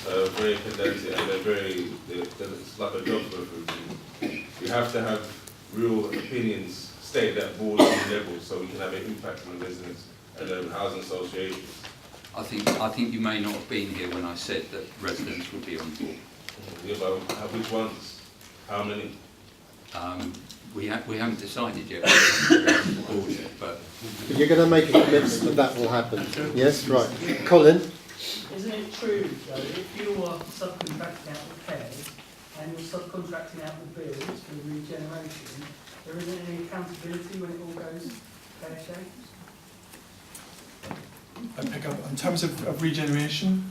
very pedantic and it's like a job routine. You have to have real opinions stated at board level so we can have an impact on the residents and the housing associations. I think you may not have been here when I said that residents would be on board. Yeah, but which ones? How many? We haven't decided yet. But you're going to make a commitment that will happen. Yes, right. Colin? Isn't it true, though, if you are subcontracting out repairs and you're subcontracting out the bills for regeneration, there isn't any accountability when it all goes pear-shaped? I pick up in terms of regeneration.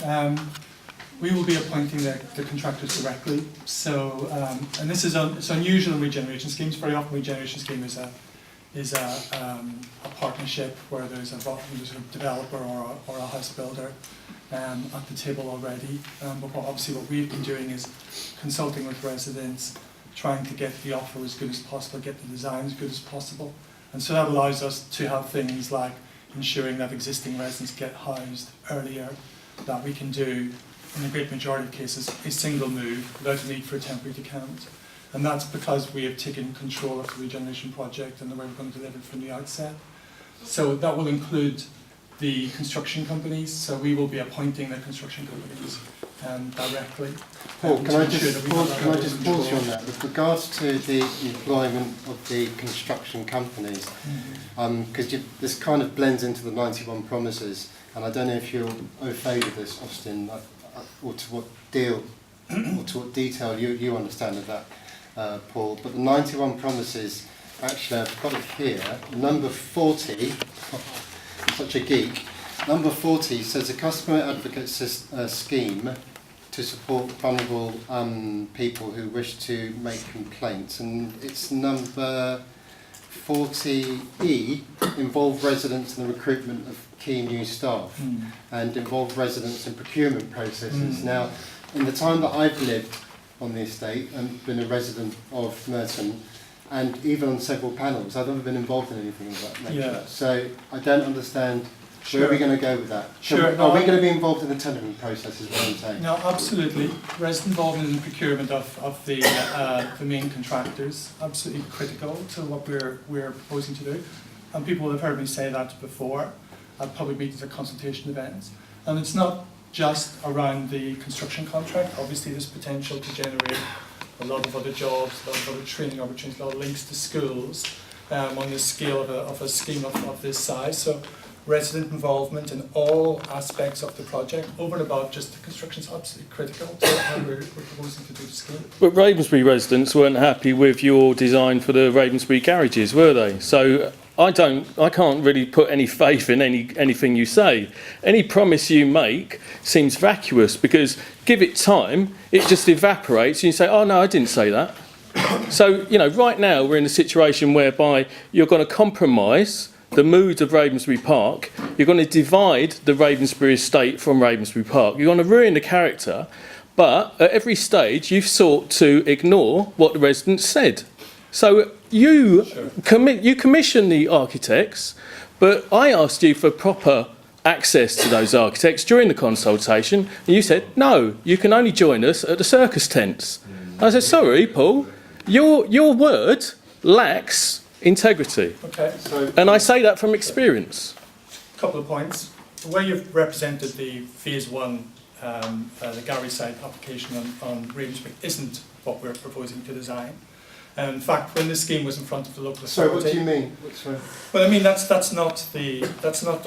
We will be appointing the contractors directly. So, and this is it's unusual in regeneration schemes. Very often, regeneration scheme is a partnership where there's a developer or a house builder at the table already. But obviously, what we've been doing is consulting with residents, trying to get the offer as good as possible, get the design as good as possible, and so that allows us to have things like ensuring that existing residents get housed earlier, that we can do, in the great majority of cases, a single move without a need for a temporary decant. And that's because we have taken control of the regeneration project and the way we're going to deliver it from the outset. So that will include the construction companies, so we will be appointing the construction companies directly. Paul, can I just pause you on that? With regards to the employment of the construction companies, because this kind of blends into the 91 promises, and I don't know if you're au fait with this, Austen, or to what detail you understand of that, Paul. But the 91 promises, actually I've got it here, number 40, I'm such a geek, number 40 says a customer advocate scheme to support vulnerable people who wish to make complaints, and it's number 40E, involve residents in the recruitment of key new staff and involve residents in procurement processes. Now, in the time that I've lived on the estate and been a resident of Merton, and even on several panels, I've never been involved in anything of that nature. Yeah. So I don't understand. Sure. Where are we going to go with that? Sure. Are we going to be involved in the tendering process, is what I'm saying? No, absolutely. Resident involvement in the procurement of the main contractors, absolutely critical to what we're proposing to do. And people will have heard me say that before at public meetings or consultation events. And it's not just around the construction contract. Obviously, there's potential to generate a lot of other jobs, a lot of other training opportunities, a lot of links to schools on the scale of a scheme of this size. So resident involvement in all aspects of the project, over and above just the construction, is absolutely critical to how we're proposing to do the scheme. But Ravensbury residents weren't happy with your design for the Ravensbury garages, were they? So I can't really put any faith in anything you say. Any promise you make seems vacuous, because give it time, it just evaporates and you say, oh no, I didn't say that. So, right now we're in a situation whereby you're going to compromise the mood of Ravensbury Park, you're going to divide the Ravensbury estate from Ravensbury Park, you're going to ruin the character, but at every stage you've sought to ignore what the residents said. So you commission the architects, but I asked you for proper access to those architects during the consultation, and you said, no, you can only join us at the circus tents. I said, sorry, Paul, your word lacks integrity. Okay. And I say that from experience. A couple of points. The way you've represented the Phase 1, the gallery site application on Ravensbury isn't what we're proposing to design. In fact, when the scheme was in front of the local authority... So what do you mean? Well, I mean, that's not the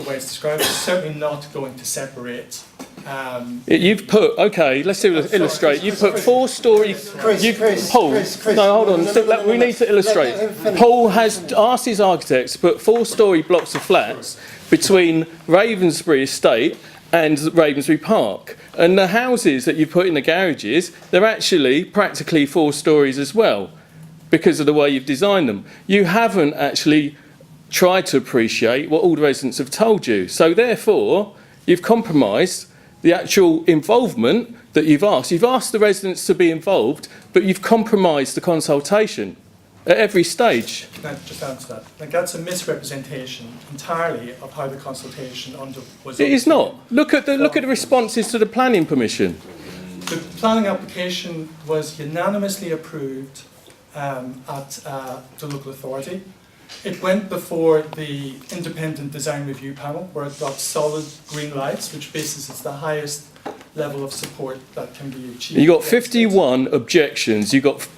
way it's described. It's certainly not going to separate... You've put, okay, let's illustrate. You've put 4-storey... Paul, no, hold on, we need to illustrate. Paul has asked his architects to put 4-storey blocks of flats between Ravensbury Estate and Ravensbury Park. And the houses that you put in the garages, they're actually practically 4 stories as well, because of the way you've designed them. You haven't actually tried to appreciate what all the residents have told you. So therefore, you've compromised the actual involvement that you've asked. You've asked the residents to be involved, but you've compromised the consultation at every stage. Can I just answer that? I think that's a misrepresentation entirely of how the consultation was. It is not. Look at the responses to the planning permission. The planning application was unanimously approved at the local authority. It went before the independent design review panel, where it got solid green lights, which basically is the highest level of support that can be achieved. You got 51 objections. You got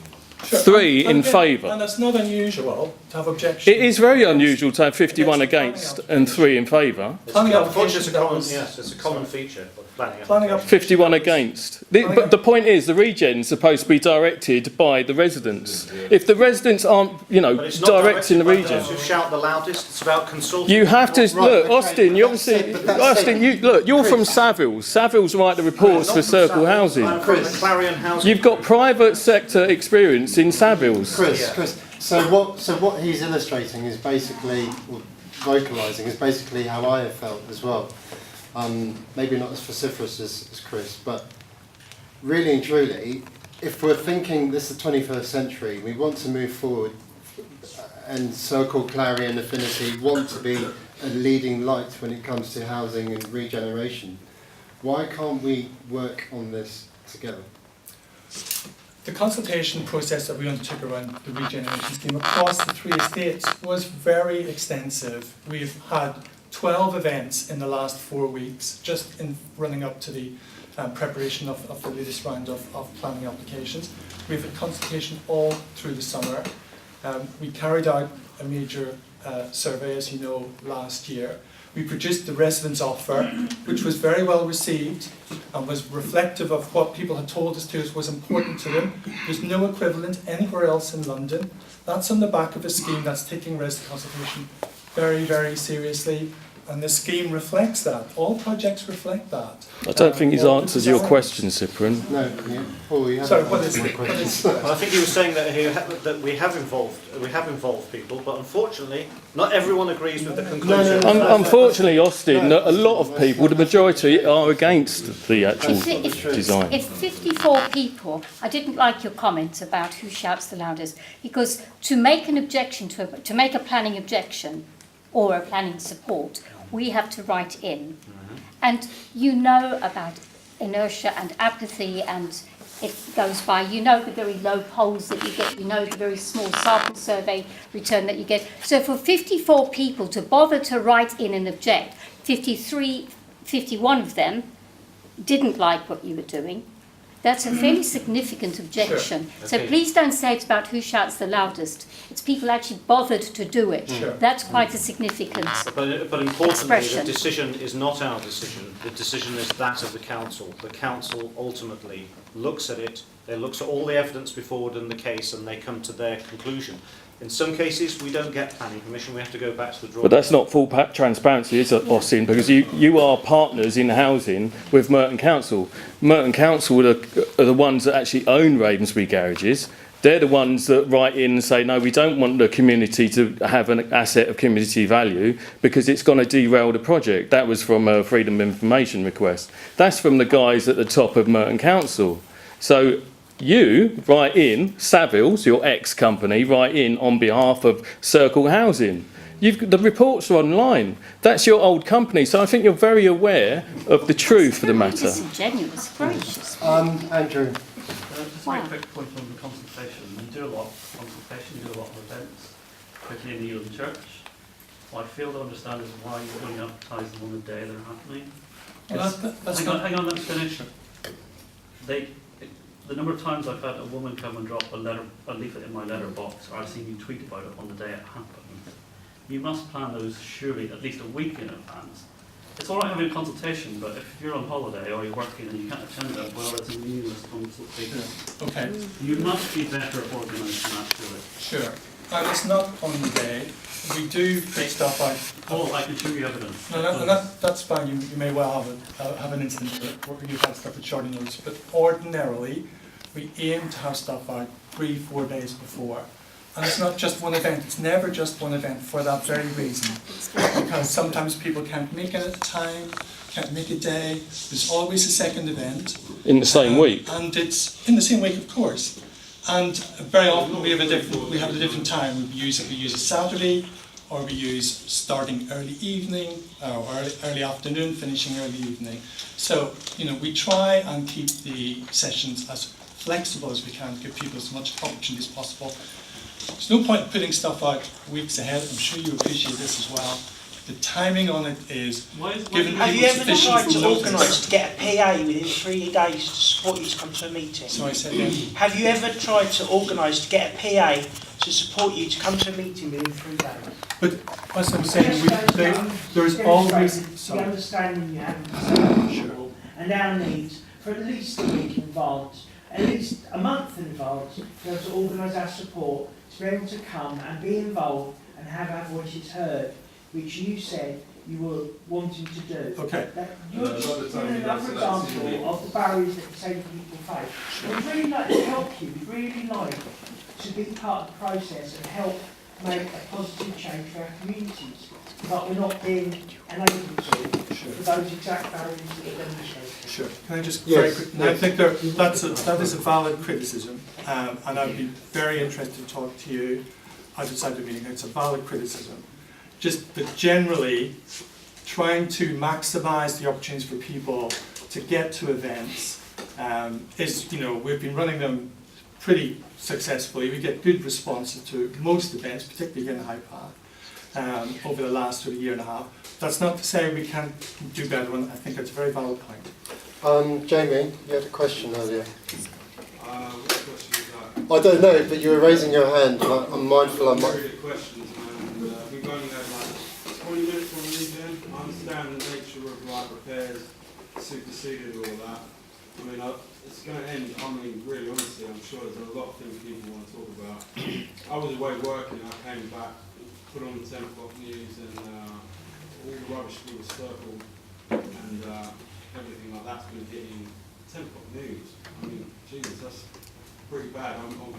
Sure, 3 in again, favour. And it's not unusual to have objections. It is very unusual to have 51 against and 3 in favour. Planning Unfortunately, application that was- yes, it's a common feature of planning. Planning applications. 51 against. But the point is, the regen is supposed to be directed by the residents. If the residents aren't, But it's not directing the directed by regen, those who shout the loudest. It's about consulting. you have to Right, look, okay, Austin. You but that's obviously, it, but that's Austin. it. You're from Chris. Savills. Savills write the reports Not for from Circle Savills, Housing. I'm from the Chris. Clarion Housing. You've got private sector experience in Savills. Chris. So what he's illustrating is basically, or vocalising, is basically how I have felt as well. Maybe not as vociferous as Chris, but really and truly, if we're thinking this is the 21st century, we want to move forward, and Circle, Clarion, Affinity want to be a leading light when it comes to housing and regeneration. Why can't we work on this together? The consultation process that we undertook around the regeneration scheme across the 3 estates was very extensive. We've had 12 events in the last 4 weeks, just in running up to the preparation of the latest round of planning applications. We've had consultation all through the summer. We carried out a major survey, as you know, last year. We produced the residents' offer, which was very well received and was reflective of what people had told us was important to them. There's no equivalent anywhere else in London. That's on the back of a scheme that's taking resident consultation very, very seriously. And the scheme reflects that. All projects reflect that. I don't think he's all the answered your designs. question, Cyprian. No, Paul, you haven't Sorry, what answered is my it? What question. is Well, I think he was saying that we have involved people, but unfortunately, not everyone agrees with the conclusion. Unfortunately, Austin, a lot of people, the majority, are against the actual design. If 54 people, I didn't like your comment about who shouts the loudest, because to make an objection to make a planning objection or a planning support, we have to write in. And you know about inertia and apathy, and it goes by, you know the very low polls that you get, you know the very small sample survey return that you get. So for 54 people to bother to write in and object, 51 of them didn't like what you were doing. That's a fairly significant objection. Sure. So Okay. please don't say it's about who shouts the loudest. It's people actually bothered to do it. Sure. That's quite a significant But importantly, expression. the decision is not our decision. The decision is that of the council. The council ultimately looks at it. They look at all the evidence before it in the case, and they come to their conclusion. In some cases, we don't get planning permission. We have to go back to the drawing. But that's not full transparency, is it, Austin? Because you are partners in housing with Merton Council. Merton Council are the ones that actually own Ravensbury garages. They're the ones that write in and say, no, we don't want the community to have an asset of community value because it's going to derail the project. That was from a Freedom of Information request. That's from the guys at the top of Merton Council. So you write in, Savills, your ex-company, write in on behalf of Circle Housing. The reports are online. That's your old company, so I think you're very aware of the truth of the matter. Disingenuous, gracious. Andrew. Just a very quick point on the consultation. You do a lot of consultation, you do a lot of events, particularly in the Elam Church. What I fail to understand is why you only advertise them on the day they're happening. Well, Hang on, let me finish. The number of times I've had a woman come and drop a leaflet in my letterbox, or I've seen you tweet about it on the day it happened. You must plan those surely at least a week in advance. It's all right having a consultation, but if you're on holiday or you're working and you can't attend it, well, it's a meaningless consultation. Okay, You must be better organised than that, surely. sure. And it's not on the day. We do put stuff out. Paul, I can show you evidence. No, that's fine. You may well have an incident where you've had stuff at short notice, but ordinarily we aim to have stuff out 3-4 days before. And it's not just one event, it's never just one event for that very reason. Because sometimes people can't make it at a time, can't make a day, there's always a second event. In the same week. And it's in the same week, of course. And very often we have a different time. We use a Saturday or we use starting early evening or early afternoon, finishing early evening. So, you know, we try and keep the sessions as flexible as we can to give people as much opportunity as possible. There's no point in putting stuff out weeks ahead. I'm sure you appreciate this as well. The timing on it is given Have you people ever tried sufficient to notice. organise to get a PA within 3 days to support you to come to a meeting? So I said, yeah. Have you ever tried to organise to get a PA to support you to come to a meeting within 3 days? But as I'm saying, there's always... The Sorry. understanding you have of people and our needs for at least a week in advance, at least a month in advance, to be able to organise our support, to be able to come and be involved and have our voices heard, which you said you were wanting to do. Okay. You're just another example of the barriers that disabled people face. We'd really like to help you, we'd really like to be part of the process and help make a positive change for our communities, but we're not being enabled to for those exact barriers that are demonstrated. Sure. Can I just Yes, very quick? yes. I think that is a valid criticism, and I'd be very interested to talk to you outside the meeting. It's a valid criticism. Just that generally, trying to maximise the opportunities for people to get to events is, you know, we've been running them pretty successfully. We get good responses to most events, particularly here in Highpath, over the last sort of year and a half. That's not to say we can't do better, and I think that's a very valid point. Jamie, you had a question earlier. What question is that? I don't know, but you were raising your hand. I'm mindful. I might. Very good questions, man. We've only had like 20 minutes on regen. I understand the nature of like repairs superseded all that. I mean, it's going to end. I mean, really, honestly, I'm sure there's a lot of things people want to talk about. I was away working. I came back, put on the 10 o'clock news, and all the rubbish we were circled, and everything like that's been hitting 10 o'clock news. I mean, Jesus, that's pretty bad. I'm quite